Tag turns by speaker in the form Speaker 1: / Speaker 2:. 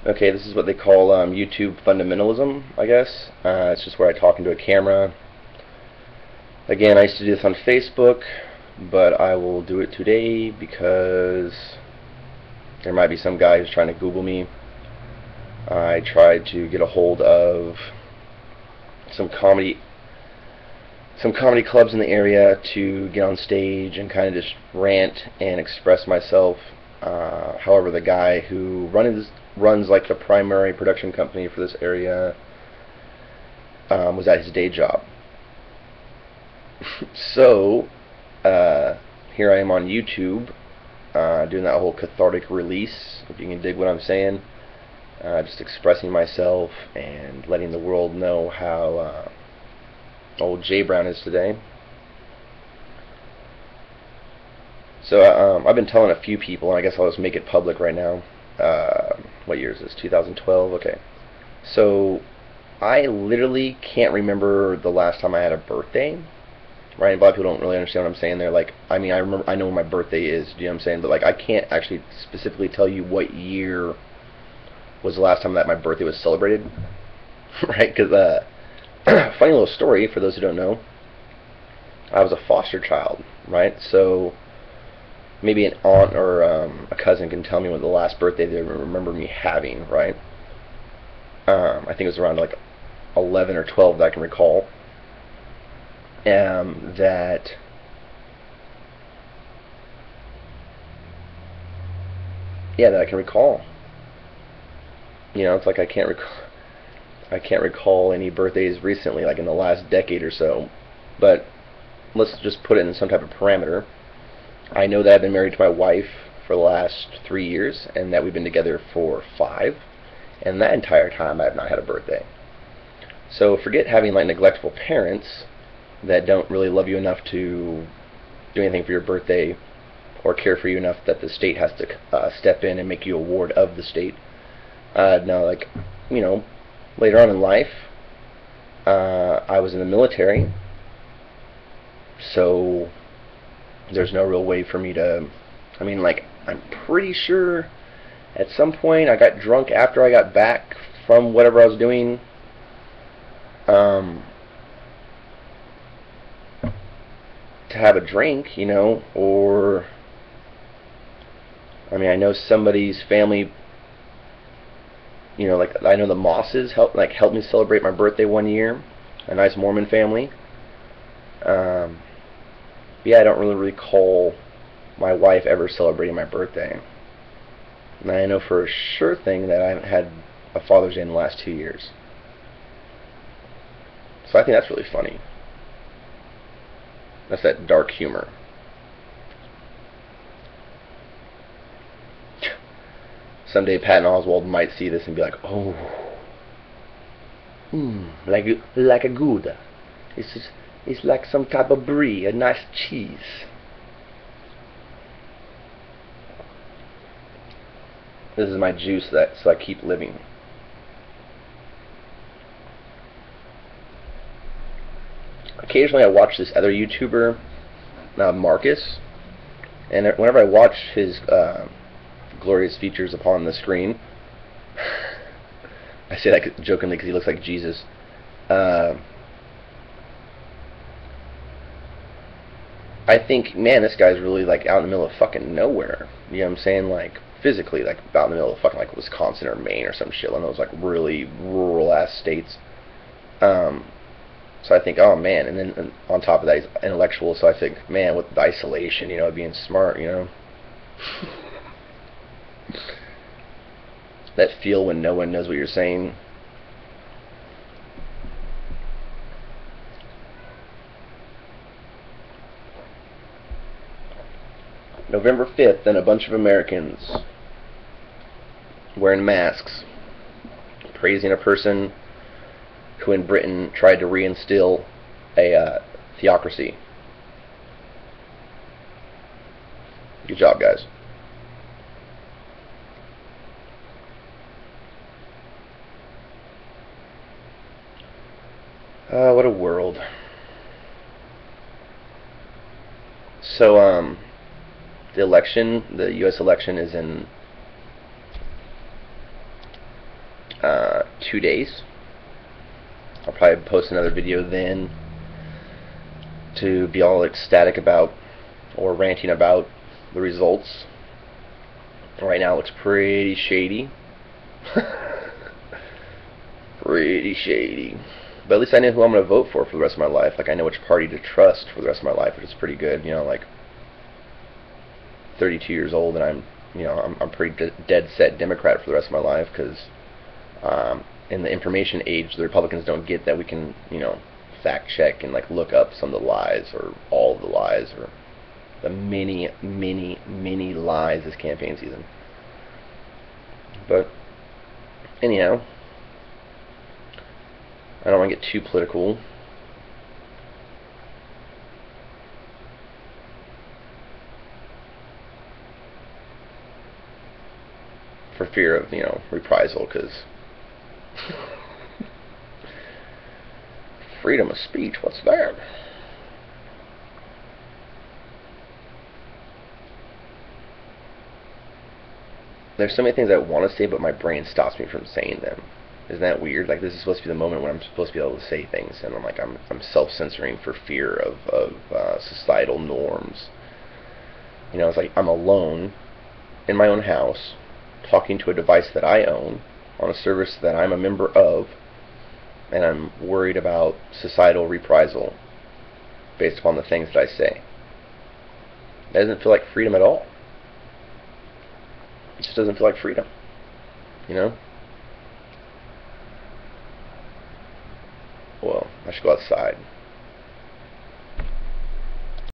Speaker 1: Okay, this is what they call YouTube fundamentalism, I guess. It's just where I talk into a camera. Again, I used to do this on Facebook, but I will do it today because there might be some guy who's trying to Google me. I tried to get a hold of some comedy clubs in the area to get on stage and kind of just rant and express myself. However, the guy who runs like the primary production company for this area was at his day job. So here I am on YouTube doing that whole cathartic release, if you can dig what I'm saying. Just expressing myself and letting the world know how old Jay Brown is today. So I've been telling a few people, and I guess I'll just make it public right now. What year is this? 2012? Okay. So I literally can't remember the last time I had a birthday. Right? A lot of people don't really understand what I'm saying. They're like, I mean, I know when my birthday is, do you know what I'm saying? But like, I can't actually specifically tell you what year was the last time that my birthday was celebrated. Right? Because funny little story for those who don't know. I was a foster child, right? So maybe an aunt or a cousin can tell me when the last birthday they remember me having, right? I think it was around like 11 or 12 that I can recall. That I can recall. You know, it's like I can't recall any birthdays recently, like in the last decade or so. But let's just put it in some type of parameter. I know that I've been married to my wife for the last 3 years, and that we've been together for 5, and that entire time I have not had a birthday. So forget having like neglectful parents that don't really love you enough to do anything for your birthday or care for you enough that the state has to step in and make you a ward of the state. No, like, you know, later on in life, I was in the military, so there's no real way for me to, I mean, like, I'm pretty sure at some point I got drunk after I got back from whatever I was doing. To have a drink, you know, or, I mean, I know somebody's family, you know, like, I know the Mosses helped me celebrate my birthday one year, a nice Mormon family. Yeah, I don't really recall my wife ever celebrating my birthday. And I know for a sure thing that I haven't had a Father's Day in the last 2 years. So I think that's really funny. That's that dark humor. Someday Patton Oswalt might see this and be like, oh, like a Gouda. It's like some type of brie, a nice cheese. This is my juice so I keep living. Occasionally I watch this other YouTuber, Marcus, and whenever I watch his glorious features upon the screen, I say that jokingly because he looks like Jesus. I think, man, this guy's really like out in the middle of fucking nowhere. You know what I'm saying? Like physically, like out in the middle of fucking like Wisconsin or Maine or some shit. One of those like really rural ass states. So I think, oh man, and then on top of that, he's intellectual. So I think, man, with the isolation, you know, being smart, you know, that feel when no one knows what you're saying. November 5th, and a bunch of Americans wearing masks, praising a person who in Britain tried to reinstill a theocracy. Good job, guys. What a world. So, the U.S. election is in 2 days. I'll probably post another video then to be all ecstatic about or ranting about the results. Right now it looks pretty shady. Pretty shady. But at least I know who I'm going to vote for the rest of my life. Like, I know which party to trust for the rest of my life, which is pretty good. You know, like, 32 years old, and I'm pretty dead set Democrat for the rest of my life, because in the information age, the Republicans don't get that we can, fact check and like look up some of the lies or all of the lies or the many lies this campaign season. But anyhow, I don't want to get too political. For fear of, reprisal, because freedom of speech, what's that? There's so many things I want to say, but my brain stops me from saying them. Isn't that weird? Like, this is supposed to be the moment when I'm supposed to be able to say things, and I'm like, I'm self-censoring for fear of societal norms. It's like I'm alone in my own house, talking to a device that I own on a service that I'm a member of, and I'm worried about societal reprisal based upon the things that I say. That doesn't feel like freedom at all. It just doesn't feel like freedom. Well, I should go outside.